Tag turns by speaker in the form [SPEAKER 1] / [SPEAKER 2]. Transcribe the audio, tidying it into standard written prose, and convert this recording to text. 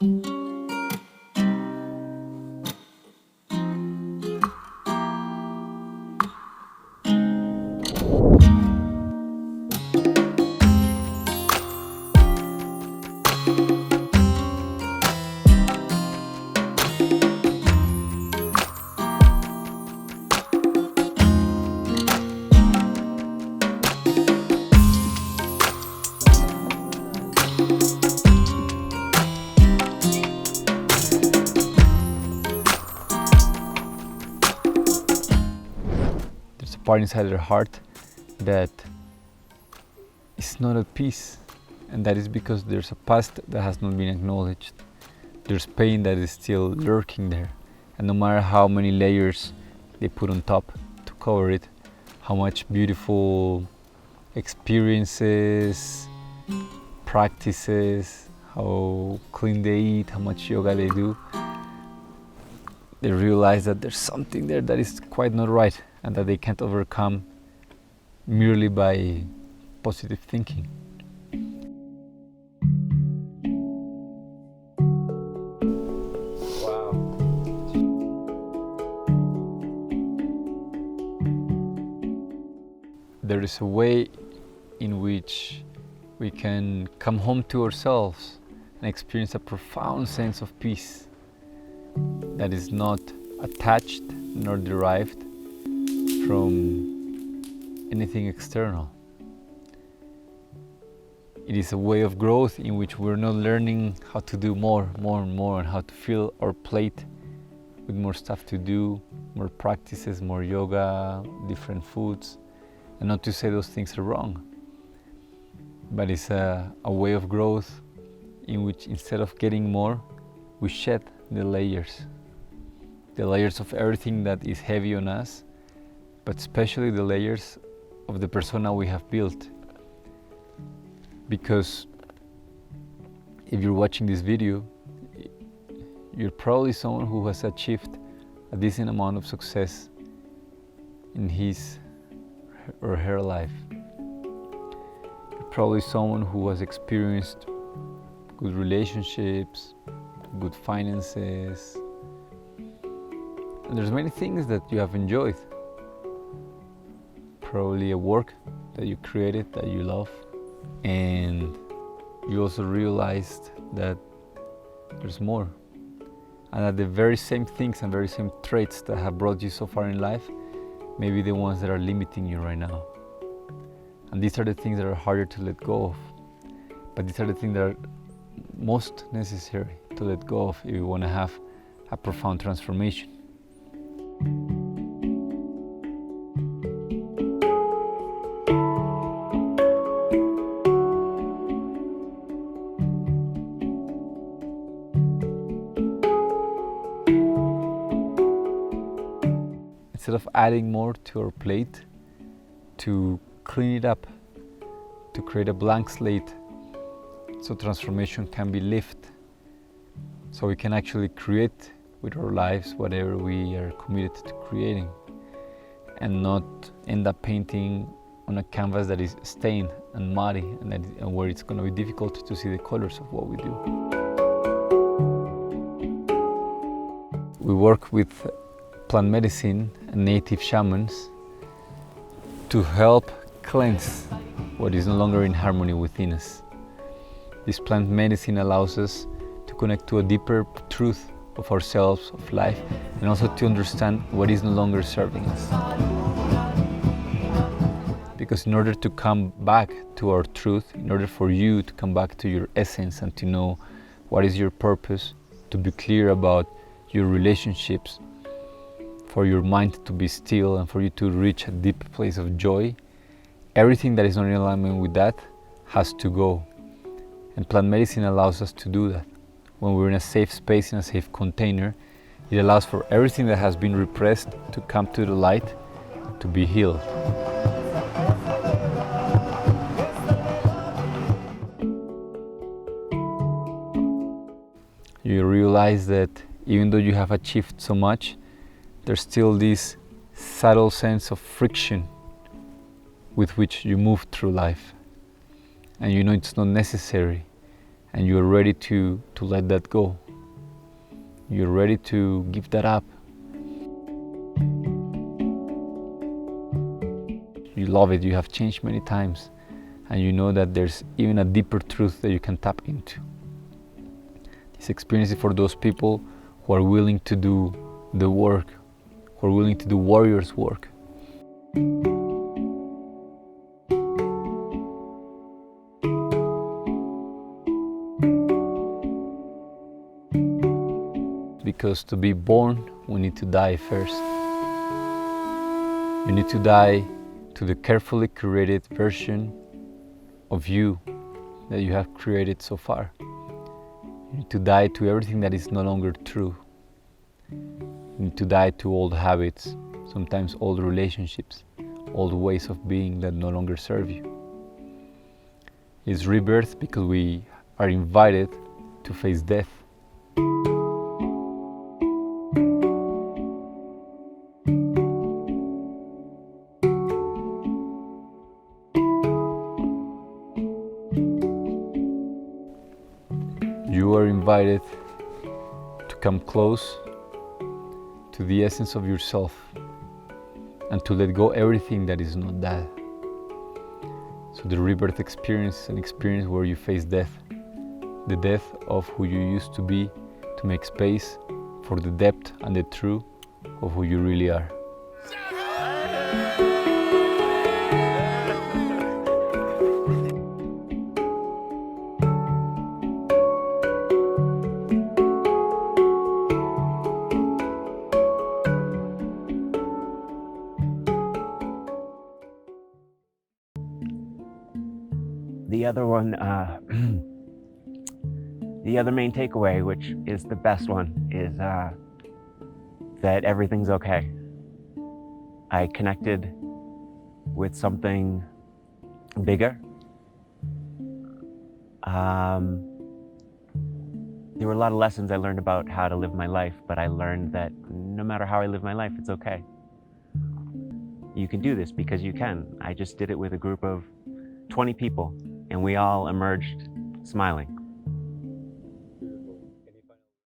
[SPEAKER 1] There's a part inside their heart that is not at peace, and that is because there's a past that has not been acknowledged. There's pain that is still lurking there, and no matter how many layers they put on top to cover it, how much beautiful experiences, practices, how clean they eat, how much yoga they do, they realize that there's something there that is quite not right, and that they can't overcome merely by positive thinking. Wow. There is a way in which we can come home to ourselves and experience a profound sense of peace that is not attached nor derived from anything external. It is a way of growth in which we're not learning how to do more, and how to fill our plate with more stuff to do, more practices, more yoga, different foods. And not to say those things are wrong, but it's a way of growth in which instead of getting more, we shed the layers of everything that is heavy on us, but especially the layers of the persona we have built. Because if you're watching this video, you're probably someone who has achieved a decent amount of success in his or her life. You're probably someone who has experienced good relationships, good finances, and there's many things that you have enjoyed. Probably a work that you created that you love, and you also realized that there's more, and that the very same things and very same traits that have brought you so far in life may be the ones that are limiting you right now. And these are the things that are harder to let go of, but these are the things that are most necessary to let go of if you want to have a profound transformation. Instead of adding more to our plate, to clean it up, to create a blank slate so transformation can be lived, so we can actually create with our lives whatever we are committed to creating, and not end up painting on a canvas that is stained and muddy, and where it's going to be difficult to see the colors of what we do. We work with plant medicine and native shamans to help cleanse what is no longer in harmony within us. This plant medicine allows us to connect to a deeper truth of ourselves, of life, and also to understand what is no longer serving us. Because in order to come back to our truth, in order for you to come back to your essence and to know what is your purpose, to be clear about your relationships, for your mind to be still and for you to reach a deep place of joy, everything that is not in alignment with that has to go. And plant medicine allows us to do that. When we're in a safe space, in a safe container, it allows for everything that has been repressed to come to the light, to be healed. You realize that even though you have achieved so much, there's still this subtle sense of friction with which you move through life. And you know it's not necessary. and you're ready to let that go. You're ready to give that up. You love it, you have changed many times, and you know that there's even a deeper truth that you can tap into. This experience is for those people who are willing to do the work, who are willing to do warrior's work. Because to be born, we need to die first. You need to die to the carefully curated version of you that you have created so far. You need to die to everything that is no longer true. You need to die to old habits, sometimes old relationships, old ways of being that no longer serve you. It's rebirth because we are invited to face death. You are invited to come close to the essence of yourself and to let go everything that is not that. So the rebirth experience is an experience where you face death, the death of who you used to be, to make space for the depth and the truth of who you really are.
[SPEAKER 2] The other one, the other main takeaway, which is the best one, is that everything's okay. I connected with something bigger. There were a lot of lessons I learned about how to live my life, but I learned that no matter how I live my life, it's okay. You can do this because you can. I just did it with a group of 20 people, and we all emerged smiling.